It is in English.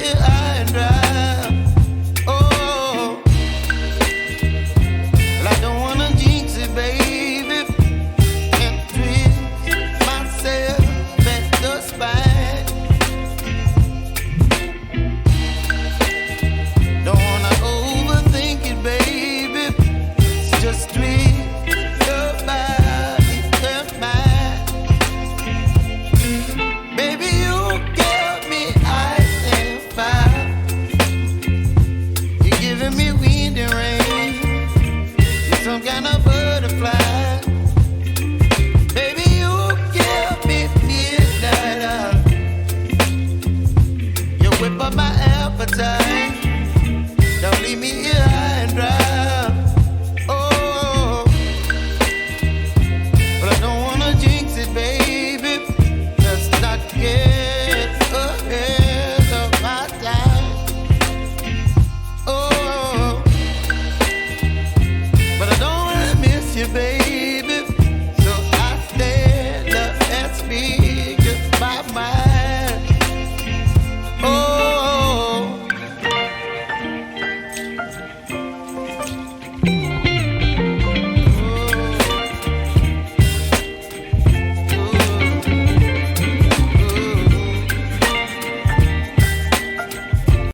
get high and dry. Oh, well, I don't wanna jinx it, baby, and twist myself at the spine. Don't wanna overthink it, baby. It's just twist your body and mine. Baby, you give me ice and fire. You're giving me wind and rain. You're some kind of butterfly. Baby, you give me midnight. You whip up my appetite.